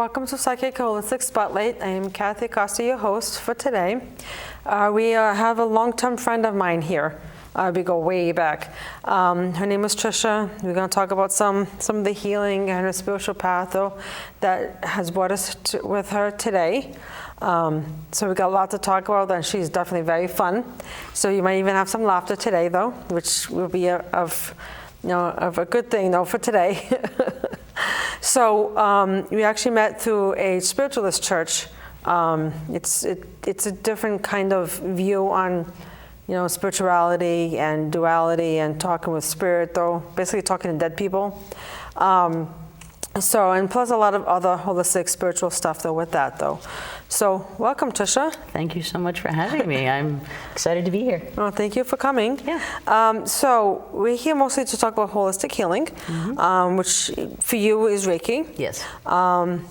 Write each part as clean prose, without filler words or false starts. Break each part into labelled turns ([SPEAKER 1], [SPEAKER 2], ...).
[SPEAKER 1] Welcome to Psychic Holistic Spotlight. I am Kathy Acosta, your host for today. We have a long-term friend of mine here. We go way back. Her name is Tricia. We're going to talk about some of the healing and her spiritual path that has brought us with her today. So we got a lot to talk about, and she's definitely very fun. So you might even have some laughter today, though, which will be of a good thing, though, for today. So we actually met through a spiritualist church. It's a different kind of view on, spirituality and duality and talking with spirit, though, basically talking to dead people. And plus a lot of other holistic spiritual stuff, though, with that, though. So welcome, Tricia.
[SPEAKER 2] Thank you so much for having me. I'm excited to be here.
[SPEAKER 1] Well, thank you for coming.
[SPEAKER 2] Yeah.
[SPEAKER 1] So we're here mostly to talk about holistic healing, which for you is Reiki.
[SPEAKER 2] Yes.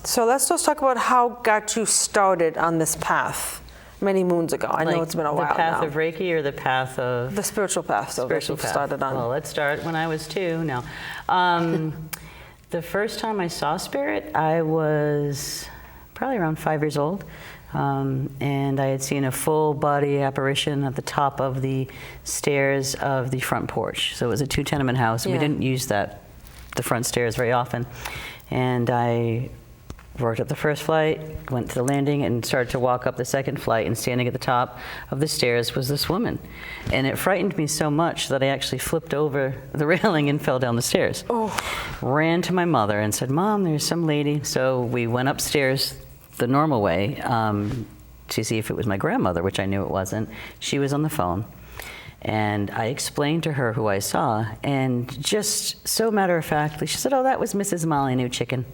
[SPEAKER 1] So let's just talk about how got you started on this path many moons ago. I know it's been a while now.
[SPEAKER 2] The path of Reiki or the path of...
[SPEAKER 1] The spiritual path, so that you've started on.
[SPEAKER 2] Well, let's start when I was 2 now. The first time I saw spirit, I was probably around 5 years old. And I had seen a full body apparition at the top of the stairs of the front porch. So it was a 2-tenement house. And we didn't use the front stairs very often. And I worked up the first flight, went to the landing, and started to walk up the second flight, and standing at the top of the stairs was this woman. And it frightened me so much that I actually flipped over the railing and fell down the stairs. Oh. Ran to my mother and said, "Mom, there's some lady." So we went upstairs the normal way to see if it was my grandmother, which I knew it wasn't. She was on the phone. And I explained to her who I saw, and just so matter-of-factly, she said, "Oh, that was Mrs. Molyneux Chicken."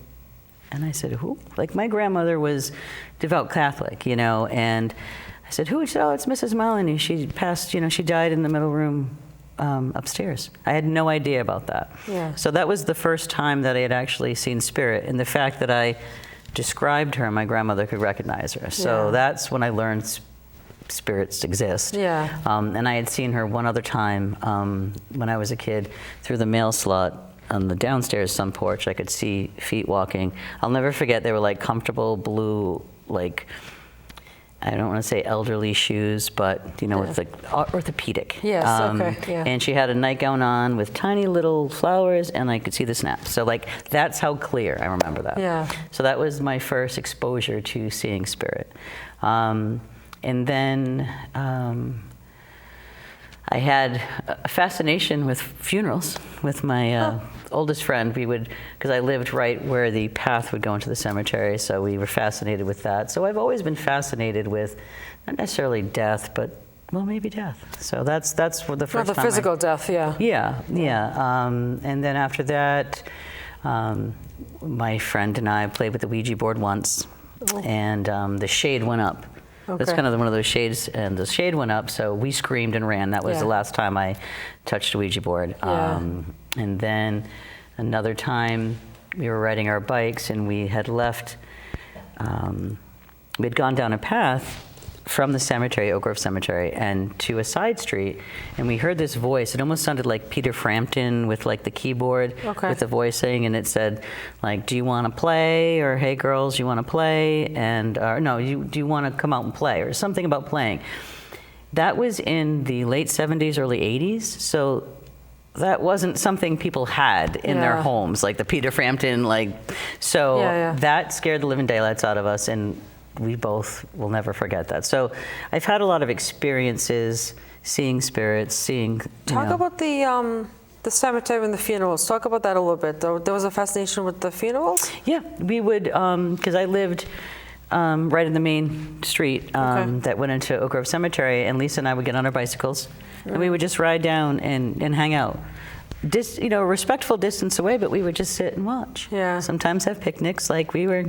[SPEAKER 2] And I said, "Who?" Like, my grandmother was devout Catholic, and I said, "Who?" She said, "Oh, it's Mrs. Molyneux. She passed, she died in the middle room upstairs." I had no idea about that.
[SPEAKER 1] Yeah.
[SPEAKER 2] So that was the first time that I had actually seen spirit, and the fact that I described her, my grandmother could recognize her. So that's when I learned spirits exist.
[SPEAKER 1] Yeah.
[SPEAKER 2] And I had seen her one other time when I was a kid through the mail slot. On the downstairs sun porch, I could see feet walking. I'll never forget, they were like comfortable blue, like, I don't want to say elderly shoes, but with like orthopedic.
[SPEAKER 1] Yes, okay, yeah.
[SPEAKER 2] And she had a nightgown on with tiny little flowers, and I could see the snaps. So like, that's how clear I remember that.
[SPEAKER 1] Yeah.
[SPEAKER 2] So that was my first exposure to seeing spirit. And then I had a fascination with funerals with my oldest friend. We would, because I lived right where the path would go into the cemetery, so we were fascinated with that. So I've always been fascinated with, not necessarily death, but, well, maybe death. So that's what the first time.
[SPEAKER 1] The physical death, yeah.
[SPEAKER 2] Yeah. And then after that, my friend and I played with the Ouija board once, and the shade went up. Okay. That's kind of one of those shades, and the shade went up, so we screamed and ran. That was the last time I touched a Ouija board.
[SPEAKER 1] Yeah.
[SPEAKER 2] And then another time, we were riding our bikes, and we had left, we had gone down a path from the cemetery, Oak Grove Cemetery, and to a side street, and we heard this voice. It almost sounded like Peter Frampton with like the keyboard, with the voice saying, and it said, like, "Do you want to play?" or "Hey girls, you want to play?" and no, "Do you want to come out and play?" or something about playing. That was in the late 70s, early 80s, so that wasn't something people had in their homes, like the Peter Frampton, that scared the living daylights out of us, and we both will never forget that. So I've had a lot of experiences seeing spirits,
[SPEAKER 1] Talk about the cemetery and the funerals. Talk about that a little bit. There was a fascination with the funerals?
[SPEAKER 2] Yeah, we would, because I lived right in the main street that went into Oak Grove Cemetery, and Lisa and I would get on our bicycles, and we would just ride down and hang out. A respectful distance away, but we would just sit and watch.
[SPEAKER 1] Yeah.
[SPEAKER 2] Sometimes have picnics, like we were...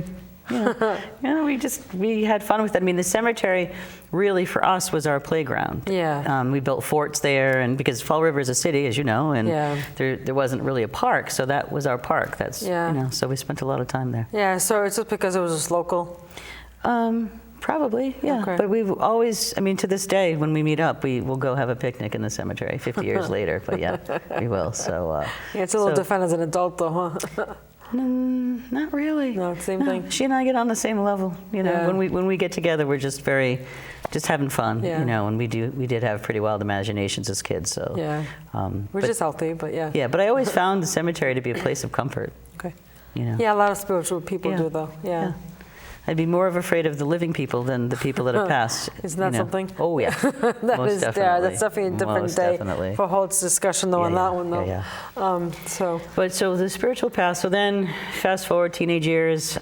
[SPEAKER 2] we had fun with it. I mean, the cemetery really for us was our playground.
[SPEAKER 1] Yeah.
[SPEAKER 2] We built forts there, and because Fall River is a city, as you know, and there wasn't really a park, so that was our park. That's so we spent a lot of time there.
[SPEAKER 1] Yeah. So it's just because it was just local.
[SPEAKER 2] Probably, yeah. Okay. But we've always, to this day, when we meet up, we will go have a picnic in the cemetery 50 years later. But yeah, we will. So
[SPEAKER 1] it's a little different as an adult, though, huh?
[SPEAKER 2] Not really.
[SPEAKER 1] No, same thing.
[SPEAKER 2] She and I get on the same level. You know,
[SPEAKER 1] Yeah.
[SPEAKER 2] when we get together, we're just having fun.
[SPEAKER 1] Yeah.
[SPEAKER 2] You know, and we did have pretty wild imaginations as kids. So
[SPEAKER 1] Yeah. Which is healthy, but yeah.
[SPEAKER 2] Yeah, but I always found the cemetery to be a place of comfort.
[SPEAKER 1] Okay.
[SPEAKER 2] You know.
[SPEAKER 1] Yeah, a lot of spiritual people
[SPEAKER 2] Yeah.
[SPEAKER 1] do though. Yeah.
[SPEAKER 2] I'd be more afraid of the living people than the people that have passed.
[SPEAKER 1] Isn't that
[SPEAKER 2] you know.
[SPEAKER 1] something?
[SPEAKER 2] Oh yeah.
[SPEAKER 1] That
[SPEAKER 2] Most
[SPEAKER 1] is,
[SPEAKER 2] definitely.
[SPEAKER 1] yeah, that's definitely a different
[SPEAKER 2] Most
[SPEAKER 1] day
[SPEAKER 2] definitely.
[SPEAKER 1] for a whole discussion though on that one though.
[SPEAKER 2] Yeah.
[SPEAKER 1] So.
[SPEAKER 2] But so the spiritual path. So then, fast forward teenage years.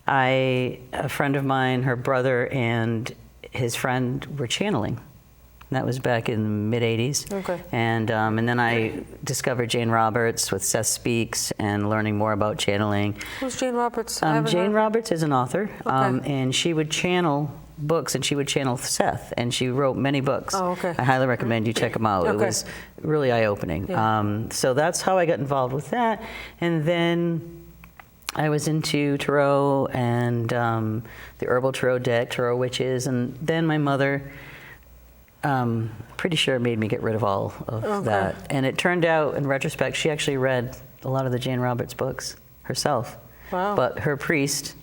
[SPEAKER 2] A friend of mine, her brother and his friend were channeling. And that was back in the mid '80s.
[SPEAKER 1] Okay.
[SPEAKER 2] And then I discovered Jane Roberts with Seth Speaks and learning more about channeling.
[SPEAKER 1] Who's Jane Roberts? I haven't
[SPEAKER 2] Jane
[SPEAKER 1] heard.
[SPEAKER 2] Roberts is an author,
[SPEAKER 1] Okay.
[SPEAKER 2] and she would channel books, and she would channel Seth, and she wrote many books.
[SPEAKER 1] Oh, okay.
[SPEAKER 2] I highly recommend you check them out. It
[SPEAKER 1] Okay.
[SPEAKER 2] was really eye-opening.
[SPEAKER 1] Yeah.
[SPEAKER 2] So that's how I got involved with that, and then I was into tarot and the herbal tarot deck, tarot witches, and then my mother, pretty sure made me get rid of all of that. And it turned out, in retrospect, she actually read a lot of the Jane Roberts books herself.
[SPEAKER 1] Wow.
[SPEAKER 2] But her priest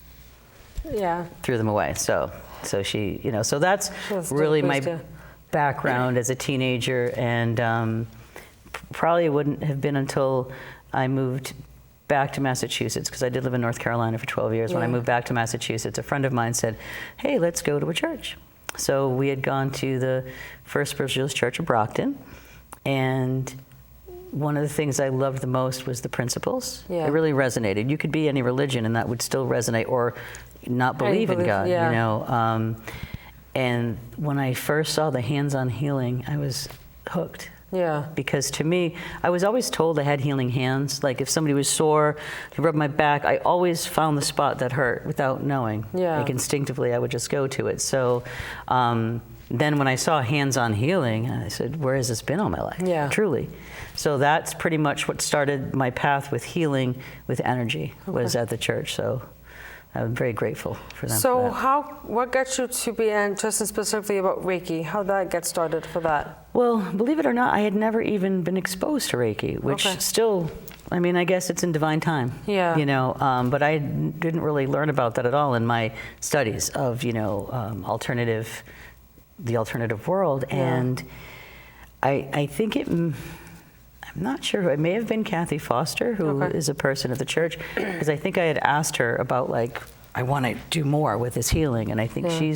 [SPEAKER 1] Yeah.
[SPEAKER 2] threw them away. So she, you know, so that's
[SPEAKER 1] That's
[SPEAKER 2] really
[SPEAKER 1] the
[SPEAKER 2] my
[SPEAKER 1] priest, yeah.
[SPEAKER 2] background as a teenager, and probably wouldn't have been until I moved back to Massachusetts, because I did live in North Carolina for 12 years. When I
[SPEAKER 1] Yeah.
[SPEAKER 2] moved back to Massachusetts, a friend of mine said, hey, let's go to a church. So we had gone to the First Spiritualist Church of Brockton, and one of the things I loved the most was the principles.
[SPEAKER 1] Yeah.
[SPEAKER 2] It really resonated. You could be any religion and that would still resonate, or not believe in
[SPEAKER 1] believe-
[SPEAKER 2] God,
[SPEAKER 1] yeah.
[SPEAKER 2] you know. And when I first saw the hands-on healing, I was hooked.
[SPEAKER 1] Yeah.
[SPEAKER 2] Because to me, I was always told I had healing hands. Like if somebody was sore, they rubbed my back, I always found the spot that hurt without knowing.
[SPEAKER 1] Yeah.
[SPEAKER 2] Like instinctively, I would just go to it. So then when I saw hands-on healing, I said, where has this been all my life?
[SPEAKER 1] Yeah.
[SPEAKER 2] Truly. So that's pretty much what started my path with healing with energy, was at the church. So I'm very grateful for them.
[SPEAKER 1] So
[SPEAKER 2] for that.
[SPEAKER 1] what got you to be interested specifically about Reiki? How did that get started for that?
[SPEAKER 2] Well, believe it or not, I had never even been exposed to Reiki, which
[SPEAKER 1] Okay.
[SPEAKER 2] still, I mean, I guess it's in divine time.
[SPEAKER 1] Yeah.
[SPEAKER 2] You know, but I didn't really learn about that at all in my studies of, you know, the alternative world.
[SPEAKER 1] Yeah.
[SPEAKER 2] And I think I'm not sure. It may have been Kathy Foster, who
[SPEAKER 1] Okay.
[SPEAKER 2] is a person at the church, because I think I had asked her about, like, I want to do more with this healing, and I think
[SPEAKER 1] Yeah.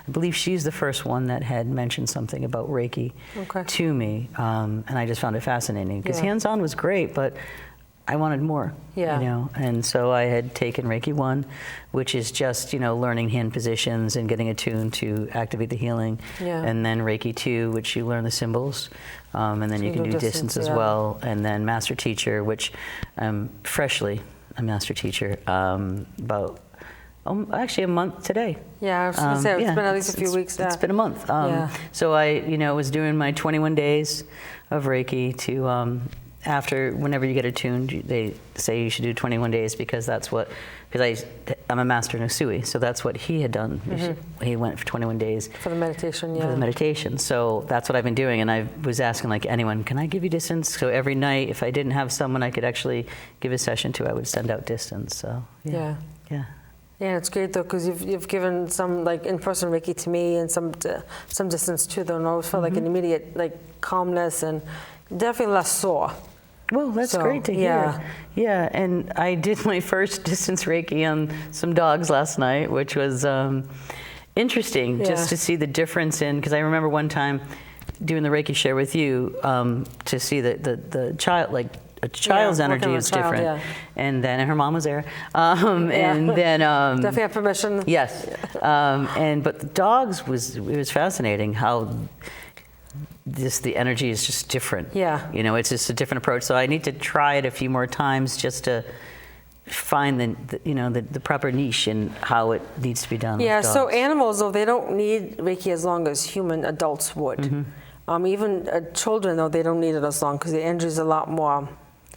[SPEAKER 2] I believe she's the first one that had mentioned something about Reiki
[SPEAKER 1] Okay.
[SPEAKER 2] to me, and I just found it fascinating, because
[SPEAKER 1] Yeah.
[SPEAKER 2] hands-on was great, but I wanted more.
[SPEAKER 1] Yeah.
[SPEAKER 2] You know, and so I had taken Reiki 1, which is just, you know, learning hand positions and getting attuned to activate the healing,
[SPEAKER 1] Yeah.
[SPEAKER 2] and then Reiki 2, which you learn the symbols, and then
[SPEAKER 1] So
[SPEAKER 2] you
[SPEAKER 1] you
[SPEAKER 2] can
[SPEAKER 1] go
[SPEAKER 2] do
[SPEAKER 1] distance,
[SPEAKER 2] distance as
[SPEAKER 1] yeah.
[SPEAKER 2] well, and then Master Teacher, which I'm freshly a Master Teacher, about actually a month today.
[SPEAKER 1] Yeah, I was going to say, it's been at least a few weeks.
[SPEAKER 2] It's been a month.
[SPEAKER 1] Yeah.
[SPEAKER 2] So I, you know, was doing my 21 days of Reiki to, after, whenever you get attuned, they say you should do 21 days, because that's what, because I'm a master no Usui, so that's what he had done. He went for 21 days.
[SPEAKER 1] For the meditation, yeah.
[SPEAKER 2] For the meditation. So that's what I've been doing, and I was asking, like, anyone, can I give you distance? So every night, if I didn't have someone I could actually give a session to, I would send out distance. So
[SPEAKER 1] Yeah.
[SPEAKER 2] yeah.
[SPEAKER 1] Yeah, it's great though, because you've given some like in-person Reiki to me, and some distance too, though, and I always felt like an immediate like calmness and definitely less sore.
[SPEAKER 2] Well, that's
[SPEAKER 1] So,
[SPEAKER 2] great to hear. Yeah, and I did my first distance Reiki on some dogs last night, which was interesting,
[SPEAKER 1] Yeah.
[SPEAKER 2] just to see the difference in, because I remember one time doing the Reiki share with you, to see the child, like a child's
[SPEAKER 1] working
[SPEAKER 2] energy
[SPEAKER 1] with
[SPEAKER 2] is
[SPEAKER 1] a child,
[SPEAKER 2] different.
[SPEAKER 1] yeah.
[SPEAKER 2] And then her mom was there. And then
[SPEAKER 1] Definitely have permission.
[SPEAKER 2] yes. But the dogs it was fascinating how the energy is just different.
[SPEAKER 1] Yeah.
[SPEAKER 2] You know, it's just a different approach. So I need to try it a few more times just to find the proper niche in how it needs to be done.
[SPEAKER 1] Yeah,
[SPEAKER 2] with
[SPEAKER 1] so
[SPEAKER 2] dogs.
[SPEAKER 1] animals, though, they don't need Reiki as long as human adults would. Even children, though, they don't need it as long, because the energy is a lot more,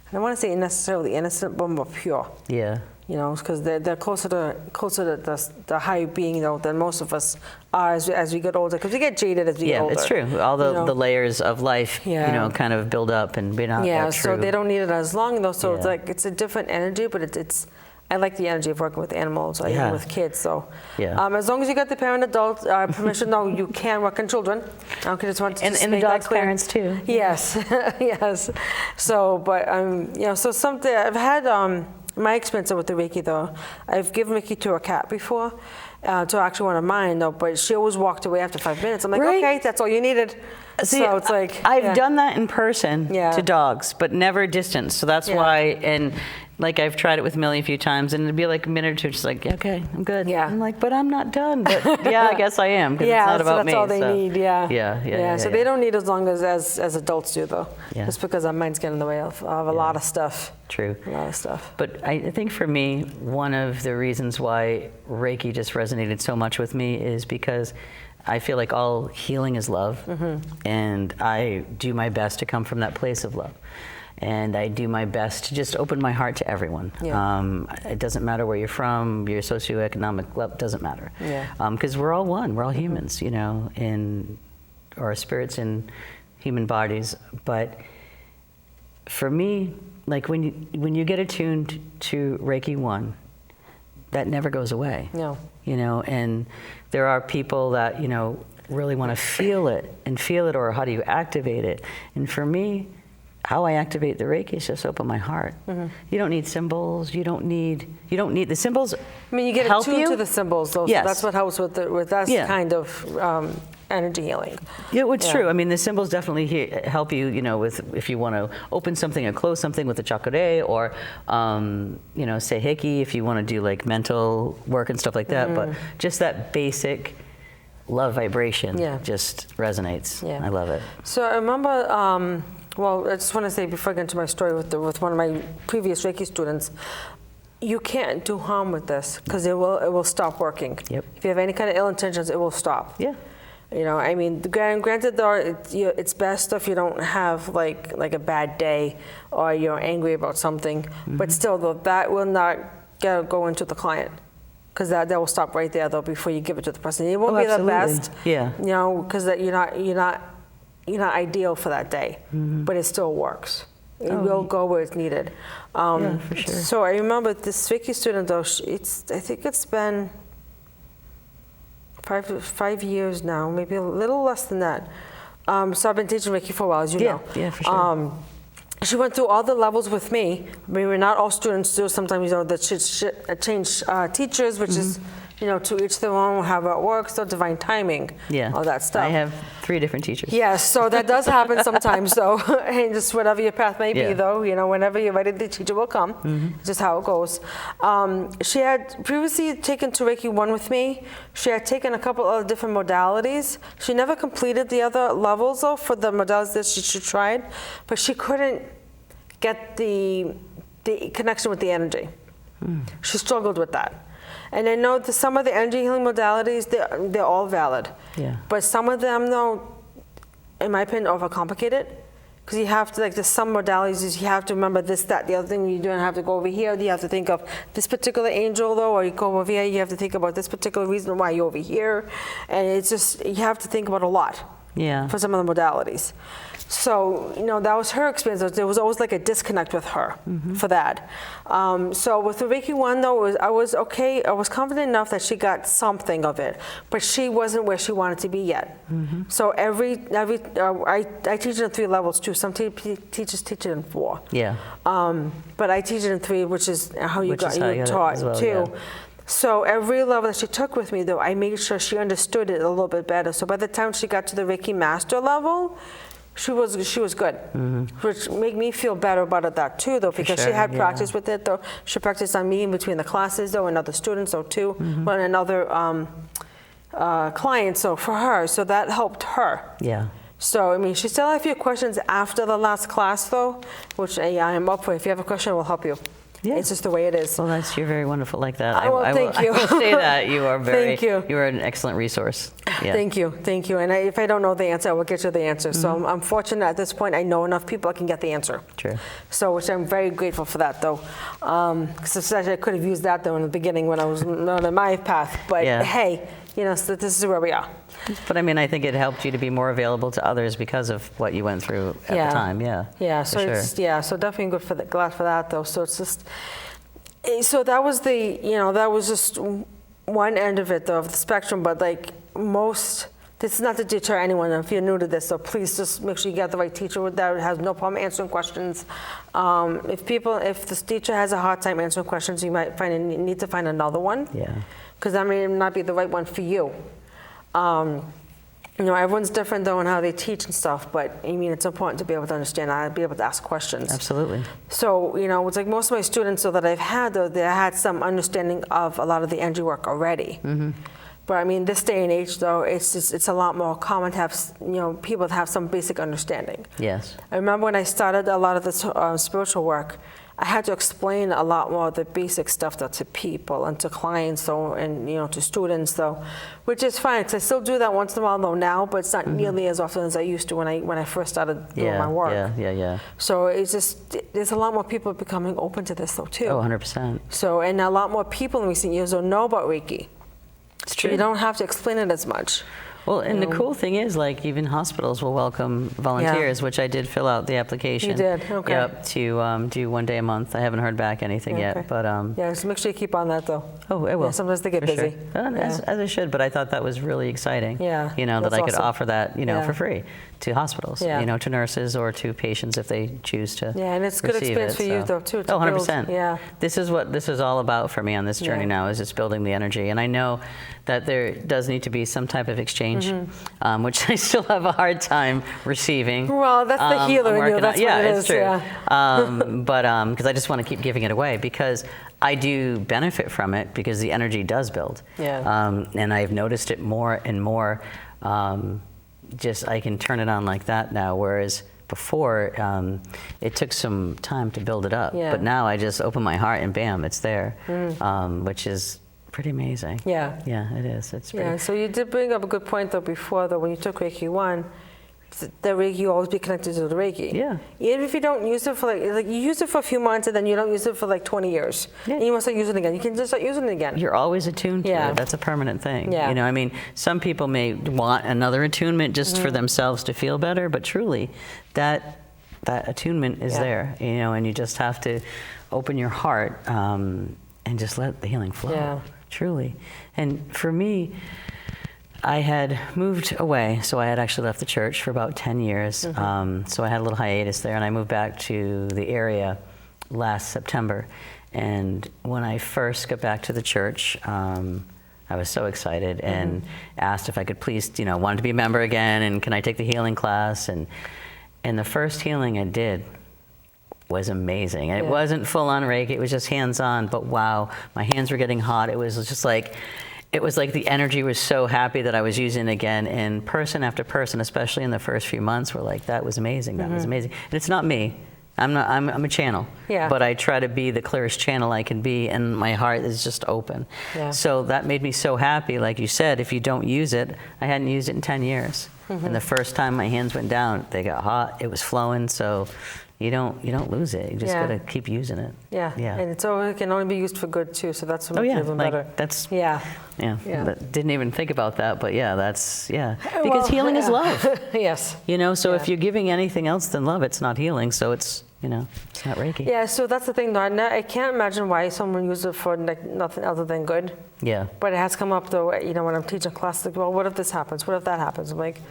[SPEAKER 1] I don't want to say necessarily innocent, but more pure.
[SPEAKER 2] Yeah.
[SPEAKER 1] you know, because they're closer to the higher being, though, than most of us are as we get older, because we get jaded as we get older.
[SPEAKER 2] Yeah, it's true. All the,
[SPEAKER 1] you know?
[SPEAKER 2] the layers of life,
[SPEAKER 1] Yeah.
[SPEAKER 2] you know, kind of build up and be not
[SPEAKER 1] Yeah,
[SPEAKER 2] that
[SPEAKER 1] so
[SPEAKER 2] true.
[SPEAKER 1] they don't need it as long, though, so it's
[SPEAKER 2] Yeah.
[SPEAKER 1] like, it's a different energy, but it's I like the energy of working with animals, or
[SPEAKER 2] Yeah.
[SPEAKER 1] even with kids, so.
[SPEAKER 2] Yeah.
[SPEAKER 1] As long as you got the parent adult permission, no, you can work on children. Okay, just want to
[SPEAKER 2] And
[SPEAKER 1] just
[SPEAKER 2] the
[SPEAKER 1] make that
[SPEAKER 2] dog's
[SPEAKER 1] clear.
[SPEAKER 2] parents, too.
[SPEAKER 1] Yes, yes. So, but, you know, so something, I've had, my experience with the Reiki, though, I've given Reiki to a cat before, to actually one of mine, though, but she always walked away after 5 minutes. I'm like,
[SPEAKER 2] Right.
[SPEAKER 1] okay, that's all you needed.
[SPEAKER 2] See,
[SPEAKER 1] so it's like,
[SPEAKER 2] I've
[SPEAKER 1] yeah.
[SPEAKER 2] done that in person
[SPEAKER 1] Yeah.
[SPEAKER 2] to dogs, but never distance. So that's
[SPEAKER 1] Yeah.
[SPEAKER 2] why, and like I've tried it with Millie a few times, and it'd be like a minute or two, just like, okay, I'm good.
[SPEAKER 1] Yeah.
[SPEAKER 2] I'm like, but I'm not done. But yeah, I guess I am, because
[SPEAKER 1] Yeah,
[SPEAKER 2] it's not
[SPEAKER 1] so
[SPEAKER 2] about
[SPEAKER 1] that's
[SPEAKER 2] me.
[SPEAKER 1] all they
[SPEAKER 2] so.
[SPEAKER 1] need, yeah.
[SPEAKER 2] Yeah.
[SPEAKER 1] So they don't need as long as adults do, though.
[SPEAKER 2] Yeah.
[SPEAKER 1] Just because our minds get in the way of a lot of stuff.
[SPEAKER 2] True.
[SPEAKER 1] A lot of stuff.
[SPEAKER 2] But I think for me, one of the reasons why Reiki just resonated so much with me is because I feel like all healing is love, and I do my best to come from that place of love. And I do my best to just open my heart to everyone.
[SPEAKER 1] Yeah.
[SPEAKER 2] It doesn't matter where you're from, your socioeconomic level, doesn't matter.
[SPEAKER 1] Yeah.
[SPEAKER 2] Because we're all one, we're all humans, you know, in our spirits in human bodies. But for me, like when you get attuned to Reiki 1, that never goes away.
[SPEAKER 1] No.
[SPEAKER 2] You know, and there are people that, you know, really want to feel it, or how do you activate it? And for me, how I activate the Reiki is just open my heart. You don't need symbols. You don't need the symbols.
[SPEAKER 1] I mean, you get
[SPEAKER 2] help
[SPEAKER 1] attuned
[SPEAKER 2] you
[SPEAKER 1] to the symbols, though.
[SPEAKER 2] Yes.
[SPEAKER 1] So that's what helps with that
[SPEAKER 2] Yeah.
[SPEAKER 1] kind of energy healing.
[SPEAKER 2] Yeah, it's
[SPEAKER 1] Yeah.
[SPEAKER 2] true. I mean, the symbols definitely help you, you know, with if you want to open something or close something with the chakra, or, you know, seiheki if you want to do like mental work and stuff like that. But just that basic love vibration
[SPEAKER 1] Yeah.
[SPEAKER 2] just resonates.
[SPEAKER 1] Yeah.
[SPEAKER 2] I love it.
[SPEAKER 1] So I remember, well, I just want to say before I get into my story with one of my previous Reiki students, you can't do harm with this because it will stop working.
[SPEAKER 2] Yep.
[SPEAKER 1] If you have any kind of ill intentions, it will stop.
[SPEAKER 2] Yeah.
[SPEAKER 1] You know, I mean, granted though, it's best if you don't have like a bad day or you're angry about something, but still though, that will not go into the client. Because that will stop right there though before you give it to the person. It won't be the
[SPEAKER 2] absolutely.
[SPEAKER 1] best,
[SPEAKER 2] Yeah.
[SPEAKER 1] you know, because you're not ideal for that day, but it still works. It will go where it's needed.
[SPEAKER 2] Yeah, for sure.
[SPEAKER 1] So I remember this Reiki student though. I think it's been 5 years now, maybe a little less than that. So I've been teaching Reiki for a while, as you know.
[SPEAKER 2] Yeah, for sure.
[SPEAKER 1] She went through all the levels with me. I mean, we're not all students do. Sometimes, you know, that should change teachers, which is, you know, to each their own, however it works, so divine timing,
[SPEAKER 2] Yeah.
[SPEAKER 1] all that stuff.
[SPEAKER 2] I have 3 different teachers.
[SPEAKER 1] Yes, so that does happen sometimes, though. And just whatever your path may be,
[SPEAKER 2] Yeah.
[SPEAKER 1] though, you know, whenever you're ready, the teacher will come. It's just how it goes. She had previously taken to Reiki 1 with me. She had taken a couple of different modalities. She never completed the other levels, though, for the modalities that she tried, but she couldn't get the connection with the energy. She struggled with that. And I know that some of the energy healing modalities, they're all valid.
[SPEAKER 2] Yeah.
[SPEAKER 1] But some of them, though, in my opinion, overcomplicated. Because you have to, like, there's some modalities, you have to remember this, that, the other thing. You don't have to go over here. You have to think of this particular angel, though, or you go over here, you have to think about this particular reason why you're over here. And it's just, you have to think about a lot.
[SPEAKER 2] Yeah.
[SPEAKER 1] For some of the modalities. So, you know, that was her experience. There was always like a disconnect with her for that. So with the Reiki 1, though, I was okay. I was confident enough that she got something of it, but she wasn't where she wanted to be yet. So I teach it in 3 levels too. Some teachers teach it in 4.
[SPEAKER 2] Yeah.
[SPEAKER 1] But I teach it in 3, which is how you
[SPEAKER 2] Which is how you got it
[SPEAKER 1] taught
[SPEAKER 2] as well,
[SPEAKER 1] too.
[SPEAKER 2] yeah.
[SPEAKER 1] So every level that she took with me, though, I made sure she understood it a little bit better. So by the time she got to the Reiki Master level, she was good, which made me feel better about that too, though, because she
[SPEAKER 2] sure,
[SPEAKER 1] had
[SPEAKER 2] yeah.
[SPEAKER 1] practice with it, though. She practiced on me in between the classes, though, and other students, though, too, and other clients, so for her, so that helped her.
[SPEAKER 2] Yeah.
[SPEAKER 1] So, I mean, she still had a few questions after the last class, though, which I am up for. If you have a question, we'll help you.
[SPEAKER 2] Yeah.
[SPEAKER 1] It's just the way it is.
[SPEAKER 2] Well, you're very wonderful like that.
[SPEAKER 1] Well, thank you.
[SPEAKER 2] I will say that you are
[SPEAKER 1] Thank you.
[SPEAKER 2] You are an excellent resource. Yeah.
[SPEAKER 1] Thank you. And if I don't know the answer, I will get you the answer. So I'm fortunate at this point. I know enough people I can get the answer.
[SPEAKER 2] True.
[SPEAKER 1] So, which I'm very grateful for that, though. Because I could have used that though in the beginning when I was not on my path. But hey, so this is where we are.
[SPEAKER 2] But I mean, I think it helped you to be more available to others because of what you went through at the time. Yeah.
[SPEAKER 1] Yeah. So
[SPEAKER 2] sure.
[SPEAKER 1] So definitely good for glad for that though. So it's just. So that was that was just one end of it though, of the spectrum. But like most. This is not to deter anyone if you're new to this, so please just make sure you get the right teacher that has no problem answering questions. If this teacher has a hard time answering questions, you might need to find another one.
[SPEAKER 2] Yeah.
[SPEAKER 1] Because that may not be the right one for you. Everyone's different though in how they teach and stuff, but I mean, it's important to be able to understand how to be able to ask questions.
[SPEAKER 2] Absolutely.
[SPEAKER 1] So, it's like most of my students though, that I've had though, they had some understanding of a lot of the energy work already. Mm-hmm. But I mean, this day and age, though, it's a lot more common to have, people to have some basic understanding.
[SPEAKER 2] Yes.
[SPEAKER 1] I remember when I started a lot of this spiritual work, I had to explain a lot more of the basic stuff though, to people and to clients, though, and to students, though, which is fine because I still do that once in a while, though, now, but it's not nearly as often as I used to when I first started doing my work.
[SPEAKER 2] Yeah.
[SPEAKER 1] So it's just there's a lot more people becoming open to this, though, too.
[SPEAKER 2] Oh, 100%.
[SPEAKER 1] So and a lot more people in recent years don't know about Reiki.
[SPEAKER 2] It's true.
[SPEAKER 1] You don't have to explain it as much.
[SPEAKER 2] Well, and the cool thing is, like, even hospitals will welcome volunteers, which I did fill out the application.
[SPEAKER 1] You did? Okay.
[SPEAKER 2] Yep, to do 1 day a month. I haven't heard back anything yet, but...
[SPEAKER 1] yeah, so make sure you keep on that, though.
[SPEAKER 2] Oh, I will.
[SPEAKER 1] Yeah, sometimes they get busy.
[SPEAKER 2] Sure. As I should, but I thought that was really exciting.
[SPEAKER 1] Yeah,
[SPEAKER 2] that I could offer that, for free to hospitals,
[SPEAKER 1] Yeah.
[SPEAKER 2] to nurses or to patients if they choose to
[SPEAKER 1] Yeah, and it's good experience for you, though, too.
[SPEAKER 2] Oh, 100%.
[SPEAKER 1] Yeah.
[SPEAKER 2] This is what this is all about for me on this journey now, is it's building the energy. And I know that there does need to be some type of exchange, which I still have a hard time receiving.
[SPEAKER 1] Well, that's the healer in you. That's what it is.
[SPEAKER 2] It's true.
[SPEAKER 1] Yeah.
[SPEAKER 2] But because I just want to keep giving it away because I do benefit from it because the energy does build.
[SPEAKER 1] Yeah.
[SPEAKER 2] And I've noticed it more and more. Just I can turn it on like that now, whereas before it took some time to build it up.
[SPEAKER 1] Yeah.
[SPEAKER 2] But now I just open my heart and bam, it's there, which is pretty amazing.
[SPEAKER 1] Yeah.
[SPEAKER 2] Yeah, it is. It's pretty.
[SPEAKER 1] Yeah, so you did bring up a good point, though, before, though, when you took Reiki 1, the Reiki, you always be connected to the Reiki.
[SPEAKER 2] Yeah.
[SPEAKER 1] Even if you don't use it for, like you use it for a few months, and then you don't use it for, 20 years.
[SPEAKER 2] Yeah.
[SPEAKER 1] And you must start using it again. You can just start using it again.
[SPEAKER 2] You're always attuned to it. That's a permanent thing.
[SPEAKER 1] Yeah.
[SPEAKER 2] I mean, some people may want another attunement just for themselves to feel better, but truly, that attunement is there, and you just have to open your heart and just let the healing flow.
[SPEAKER 1] Yeah.
[SPEAKER 2] Truly. And for me, I had moved away, so I had actually left the church for about 10 years. So I had a little hiatus there, and I moved back to the area last September. And when I first got back to the church, I was so excited and asked if I could please, wanted to be a member again, and can I take the healing class? And the first healing I did was amazing. And it wasn't full on Reiki, it was just hands on, but wow, my hands were getting hot. It was just like, the energy was so happy that I was using it again, and person after person, especially in the first few months, were like, that was amazing, that was amazing. And it's not me. I'm a channel, but I try to be the clearest channel I can be, and my heart is just open.
[SPEAKER 1] Yeah.
[SPEAKER 2] So that made me so happy. Like you said, if you don't use it, I hadn't used it in 10 years. And the first time my hands went down, they got hot, it was flowing, so you don't lose it. You just gotta keep using it.
[SPEAKER 1] Yeah. And it can only be used for good too. So that's what makes it even better.
[SPEAKER 2] That's
[SPEAKER 1] Yeah.
[SPEAKER 2] But didn't even think about that, but that's because healing is love.
[SPEAKER 1] Yes.
[SPEAKER 2] So if you're giving anything else than love, it's not healing. So it's it's not Reiki.
[SPEAKER 1] Yeah. So that's the thing, though. I can't imagine why someone uses it for nothing other than good.
[SPEAKER 2] Yeah.
[SPEAKER 1] But it has come up though. When I'm teaching class, like, well, what if this happens? What if that happens? I'm like.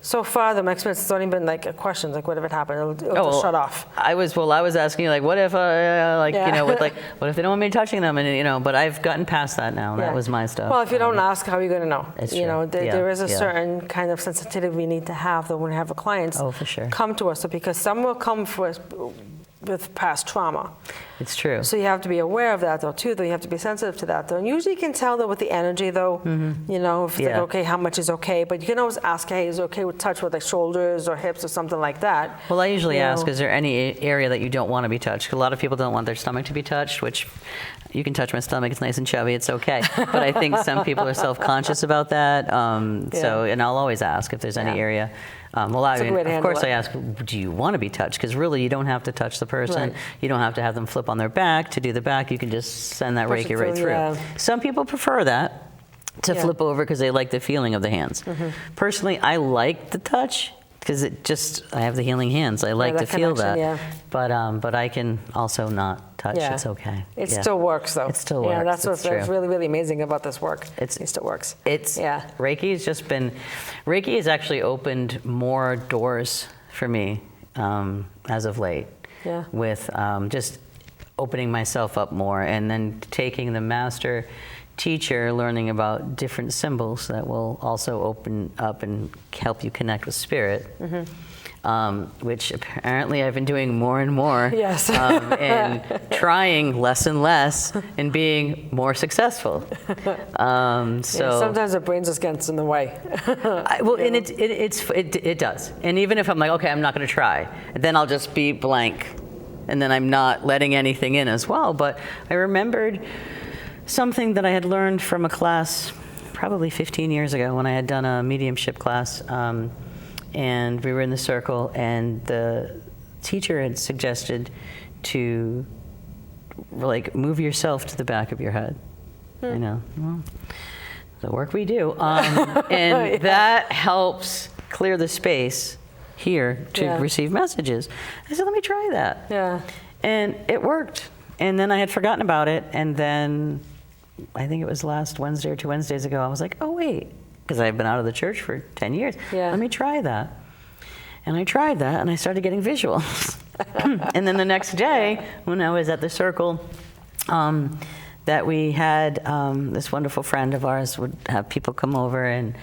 [SPEAKER 1] So far, my experience has only been like questions, like what if it happened? It'll just shut off.
[SPEAKER 2] I was asking you, like, what if, what if they don't want me touching them, and but I've gotten past that now. That was my stuff.
[SPEAKER 1] Well, if you don't ask, how are you going to know?
[SPEAKER 2] It's true.
[SPEAKER 1] There is a certain kind of sensitivity we need to have that when we have a clients
[SPEAKER 2] for sure.
[SPEAKER 1] come to us, because some will come with past trauma.
[SPEAKER 2] It's true.
[SPEAKER 1] So you have to be aware of that though too, though. You have to be sensitive to that though. And usually you can tell though with the energy though, you know, if it's like, okay, how much is okay? But you can always ask, hey, is it okay with touch with like shoulders or hips or something like that?
[SPEAKER 2] Well, I usually ask, is there any area that you don't want to be touched? A lot of people don't want their stomach to be touched, which you can touch my stomach. It's nice and chubby. It's okay. But I think some people are self-conscious about that. So, and I'll always ask if there's any area. Well, I mean, of course I ask, do you want to be touched? Because really, you don't have to touch the person. Right. You don't have to have them flip on their back to do the back. You can just send that Reiki right through. Yeah. Some people prefer that, to flip over because they like the feeling of the hands. Personally, I like the touch because I have the healing hands. I like to feel that. Yeah. But I can also not touch. Yeah. It's okay.
[SPEAKER 1] It still works though.
[SPEAKER 2] It still works.
[SPEAKER 1] Yeah, that's what's really, really amazing about this work. It still works.
[SPEAKER 2] Reiki has actually opened more doors for me as of late. Yeah. With just opening myself up more, and then taking the master teacher, learning about different symbols that will also open up and help you connect with spirit, which apparently I've been doing more and more. Yes. And trying less and less and being more successful.
[SPEAKER 1] Sometimes the brain just gets in the way.
[SPEAKER 2] And it does. And even if I'm like, okay, I'm not going to try, then I'll just be blank. And then I'm not letting anything in as well. But I remembered something that I had learned from a class probably 15 years ago when I had done a mediumship class, and we were in the circle, and the teacher had suggested to like move yourself to the back of your head. I know, well, the work we do, and that helps clear the space here to receive messages. I said, let me try that. Yeah. And it worked. And then I had forgotten about it, and then I think it was last Wednesday or 2 Wednesdays ago, I was like, oh wait, because I've been out of the church for 10 years. Yeah. Let me try that. And I tried that, and I started getting visuals. And then the next day, when I was at the circle, that we had, this wonderful friend of ours would have people come over, and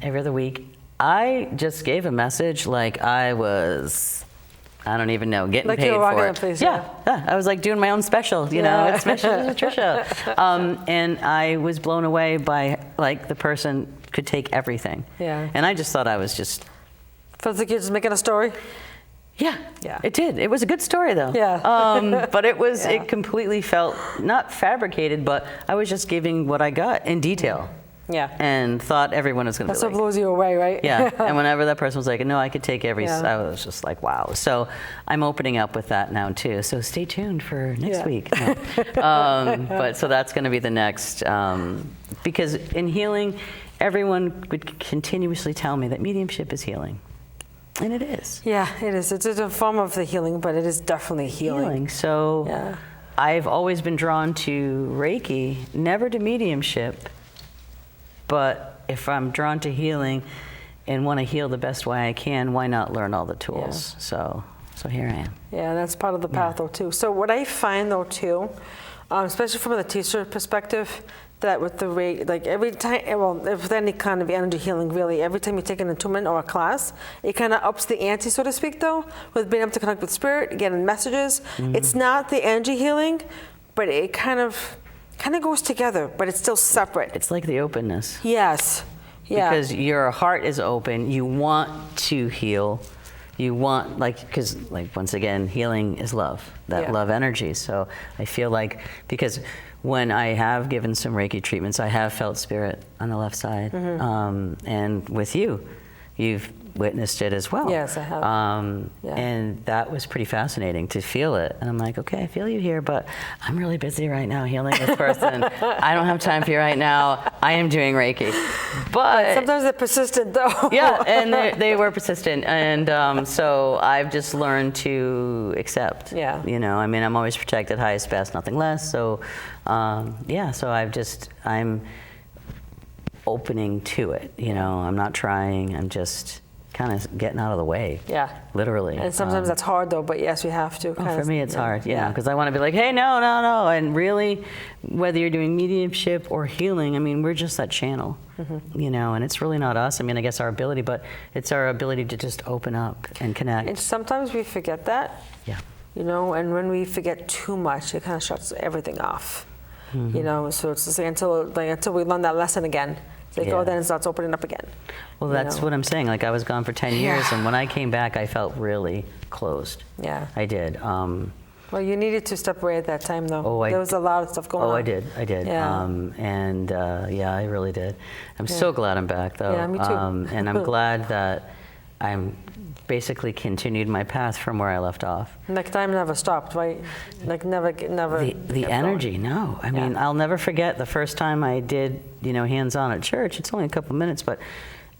[SPEAKER 2] every other week, I just gave a message like I was, I don't even know, getting paid for it.
[SPEAKER 1] Place,
[SPEAKER 2] yeah, I was like doing my own special, you know, it's Special with Tricia. And I was blown away by like the person could take everything. Yeah. And I just thought I was just.
[SPEAKER 1] Feels like you're just making a story?
[SPEAKER 2] Yeah, it did. It was a good story though. Yeah. But it was, it completely felt not fabricated, but I was just giving what I got in detail. Yeah. And thought everyone was going to be like.
[SPEAKER 1] That's what blows you away, right?
[SPEAKER 2] Yeah. And whenever that person was like, no, I could take every, I was just like, wow. So I'm opening up with that now too. So stay tuned for next week. No. But so that's going to be the next, because in healing, everyone would continuously tell me that mediumship is healing. And it is.
[SPEAKER 1] Yeah, it is. It's a form of the healing, but it is definitely healing.
[SPEAKER 2] So I've always been drawn to Reiki, never to mediumship. But if I'm drawn to healing and want to heal the best way I can, why not learn all the tools? So here I am. Yeah,
[SPEAKER 1] that's part of the path though too. So what I find though too, especially from the teacher perspective, that with the Reiki, like every time, well, with any kind of energy healing really, every time you take an attunement or a class, it kind of ups the ante, so to speak though, with being able to connect with spirit, getting messages. It's not the energy healing, but it kind of goes together, but it's still separate.
[SPEAKER 2] It's like the openness.
[SPEAKER 1] Yes. Yeah.
[SPEAKER 2] Because your heart is open. You want to heal. You want, because once again, healing is love, that love energy. So I feel like, because when I have given some Reiki treatments, I have felt spirit on the left side. And with you, you've witnessed it as well.
[SPEAKER 1] Yes, I have.
[SPEAKER 2] And that was pretty fascinating to feel it. And I'm like, okay, I feel you here, but I'm really busy right now healing this person. I don't have time for you right now. I am doing Reiki. But
[SPEAKER 1] sometimes they're persistent though.
[SPEAKER 2] Yeah, and they were persistent. And so I've just learned to accept. Yeah. You know, I mean, I'm always protected, highest, best, nothing less. So, so I'm opening to it. You know, I'm not trying, I'm just kind of getting out of the way. Yeah. Literally.
[SPEAKER 1] And sometimes that's hard though, but yes, we have to.
[SPEAKER 2] For me, it's hard, because I want to be like, hey, no. And really, whether you're doing mediumship or healing, I mean, we're just that channel, you know, and it's really not us. I mean, I guess our ability, but it's our ability to just open up and connect.
[SPEAKER 1] And sometimes we forget that.
[SPEAKER 2] Yeah.
[SPEAKER 1] you know, and when we forget too much, it kind of shuts everything off, you know, so it's just like until we learn that lesson again. It's like, oh, then it starts opening up again.
[SPEAKER 2] Well, that's what I'm saying. Like, I was gone for 10 years, and when I came back, I felt really closed.
[SPEAKER 1] Yeah.
[SPEAKER 2] I did.
[SPEAKER 1] Well, you needed to step away at that time, though.
[SPEAKER 2] Oh,
[SPEAKER 1] there was a lot of stuff going on.
[SPEAKER 2] Oh, I did.
[SPEAKER 1] Yeah.
[SPEAKER 2] Yeah, I really did. I'm so glad I'm back, though.
[SPEAKER 1] Yeah, me too.
[SPEAKER 2] And I'm glad that I'm basically continued my path from where I left off.
[SPEAKER 1] Like, time never stopped, right? Like, never.
[SPEAKER 2] The energy, no. I mean, I'll never forget the first time I did, you know, hands-on at church. It's only a couple minutes, but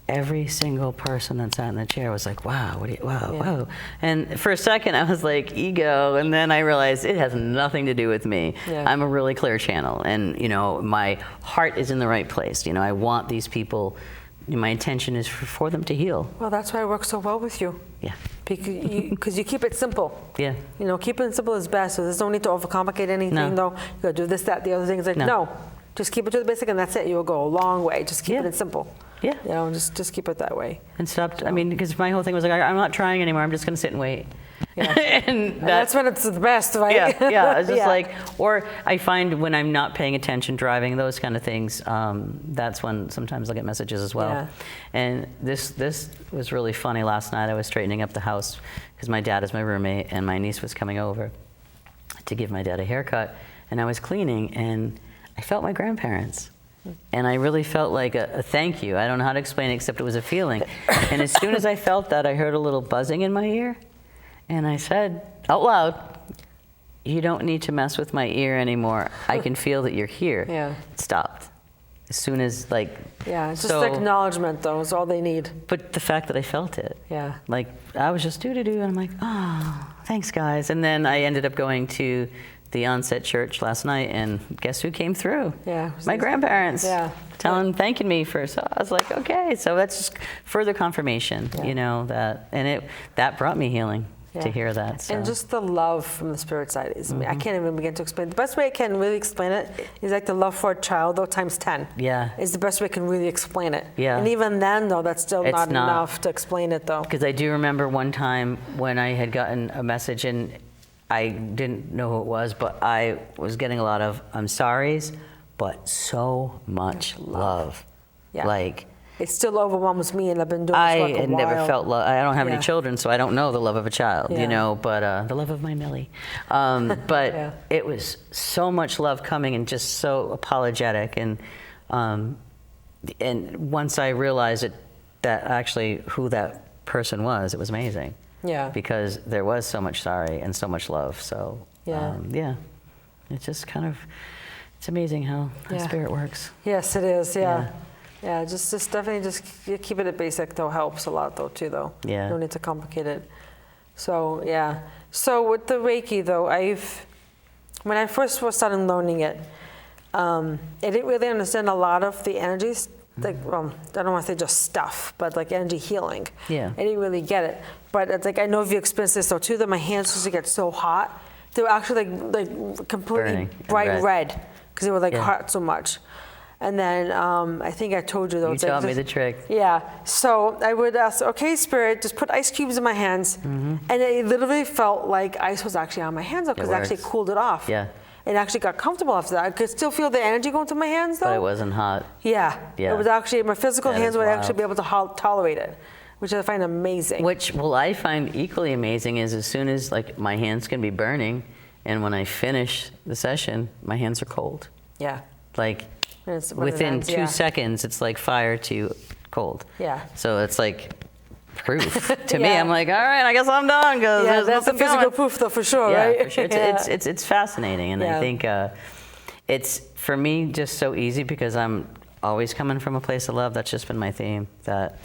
[SPEAKER 2] every single person that sat in the chair was like, wow, wow. And for a second, I was like, ego. And then I realized it has nothing to do with me.
[SPEAKER 1] Yeah.
[SPEAKER 2] I'm a really clear channel. And, you know, my heart is in the right place. You know, I want these people, my intention is for them to heal.
[SPEAKER 1] Well, that's why it works so well with you.
[SPEAKER 2] Yeah.
[SPEAKER 1] Because you keep it simple.
[SPEAKER 2] Yeah.
[SPEAKER 1] You know, keeping it simple is best. So there's no need to overcomplicate anything, though. You gotta do this, that, the other things. Like, no. Just keep it to the basic, and that's it. You'll go a long way. Just keep it simple.
[SPEAKER 2] Yeah.
[SPEAKER 1] You know, just keep it that way.
[SPEAKER 2] And stop. I mean, because my whole thing was like, I'm not trying anymore. I'm just going to sit and wait. Yeah. and
[SPEAKER 1] that's when it's the best, right?
[SPEAKER 2] Yeah. It's just like, or I find when I'm not paying attention, driving, those kind of things, that's when sometimes I get messages as well.
[SPEAKER 1] Yeah.
[SPEAKER 2] And this was really funny. Last night I was straightening up the house because my dad is my roommate and my niece was coming over to give my dad a haircut. And I was cleaning and I felt my grandparents. And I really felt like a thank you. I don't know how to explain it except it was a feeling. And as soon as I felt that, I heard a little buzzing in my ear. And I said out loud, you don't need to mess with my ear anymore. I can feel that you're here.
[SPEAKER 1] Yeah.
[SPEAKER 2] It stopped. As soon as, like...
[SPEAKER 1] Yeah, it's just acknowledgement, though, is all they need.
[SPEAKER 2] But the fact that I felt it.
[SPEAKER 1] Yeah.
[SPEAKER 2] Like, I was just do-do-do, and I'm like, oh, thanks, guys. And then I ended up going to the onset church last night, and guess who came through?
[SPEAKER 1] Yeah.
[SPEAKER 2] My grandparents.
[SPEAKER 1] Yeah.
[SPEAKER 2] Thanking me for, so I was like, okay. So that's just further confirmation, you know, that brought me healing. To hear that. So.
[SPEAKER 1] And just the love from the spirit side is, I can't even begin to explain. The best way I can really explain it is like the love for a child, though, times 10.
[SPEAKER 2] Yeah.
[SPEAKER 1] Is the best way I can really explain it.
[SPEAKER 2] Yeah.
[SPEAKER 1] And even then, though, that's still not enough to explain it, though.
[SPEAKER 2] Because I do remember one time when I had gotten a message and I didn't know who it was, but I was getting a lot of, I'm sorry's, but so much love.
[SPEAKER 1] Yeah.
[SPEAKER 2] Like,
[SPEAKER 1] it still overwhelms me, and I've been doing this for like a while.
[SPEAKER 2] I had never felt love. I don't have any children, so I don't know the love of a child, you know, but the love of my Millie. But it was so much love coming and just so apologetic. And once I realized that actually who that person was, it was amazing. Yeah. Because there was so much sorry and so much love. So, it's just kind of, it's amazing how spirit works.
[SPEAKER 1] Yes, it is, Yeah, just definitely just keep it at basic, though, helps a lot, though, too, though.
[SPEAKER 2] Yeah.
[SPEAKER 1] No need to complicate it. So, yeah. So with the Reiki, though, when I first was starting learning it, I didn't really understand a lot of the energies, like, well, I don't want to say just stuff, but like energy healing. Yeah. I didn't really get it. But it's like, I know if you experienced this, though, too, that my hands used to get so hot, they were actually like completely bright red, because they were like hot so much. And then I think I told you, though.
[SPEAKER 2] You taught me the trick.
[SPEAKER 1] Yeah. So I would ask, okay, Spirit, just put ice cubes in my hands. And it literally felt like ice was actually on my hands, because it actually cooled it off. Yeah. It actually got comfortable after that. I could still feel the energy going through my hands, though.
[SPEAKER 2] But it wasn't hot.
[SPEAKER 1] Yeah. It was actually, my physical hands would actually be able to tolerate it, which I find amazing.
[SPEAKER 2] Which, well, I find equally amazing is as soon as, like, my hands can be burning, and when I finish the session, my hands are cold. Yeah. Like... within 2 seconds, it's like fire to cold. Yeah. So it's like proof to me. I'm like, all right, I guess I'm done. Because
[SPEAKER 1] that's the physical proof, though, for sure, right?
[SPEAKER 2] For sure. It's fascinating, and I think it's for me just so easy because I'm always coming from a place of love. That's just been my theme. That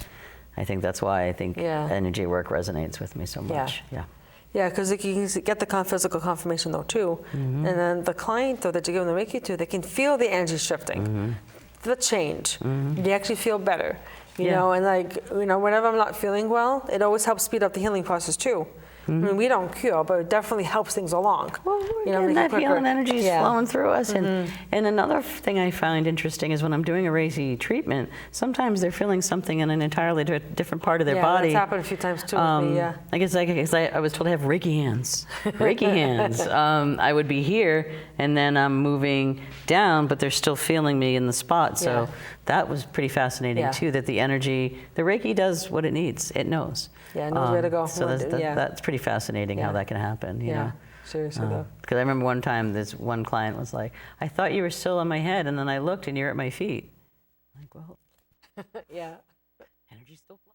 [SPEAKER 2] I think that's why I think energy work resonates with me so much. Yeah.
[SPEAKER 1] Yeah, because you can get the physical confirmation, though, too. And then the client, though, that you're giving the Reiki to, they can feel the energy shifting, the change. They actually feel better, you know, and like, you know, whenever I'm not feeling well, it always helps speed up the healing process, too. I mean, we don't cure, but it definitely helps things along.
[SPEAKER 2] Well,
[SPEAKER 1] make it
[SPEAKER 2] that
[SPEAKER 1] quicker.
[SPEAKER 2] healing energy is
[SPEAKER 1] Yeah.
[SPEAKER 2] flowing through us. And another thing I find interesting is when I'm doing a Reiki treatment, sometimes they're feeling something in an entirely different part of their body.
[SPEAKER 1] Yeah, that's happened a few times too with me, yeah.
[SPEAKER 2] I guess I was told to have Reiki hands. Reiki hands. I would be here, and then I'm moving down, but they're still feeling me in the spot. So
[SPEAKER 1] Yeah.
[SPEAKER 2] that was pretty fascinating
[SPEAKER 1] Yeah.
[SPEAKER 2] too, that the energy, the Reiki does what it needs. It knows.
[SPEAKER 1] Yeah, it knows where to go.
[SPEAKER 2] So that's pretty fascinating how that can happen, you know.
[SPEAKER 1] Seriously though.
[SPEAKER 2] Because I remember one time this one client was like, I thought you were still on my head, and then I looked and you're at my feet. I'm like, well,
[SPEAKER 1] Yeah.
[SPEAKER 2] energy's still flowing.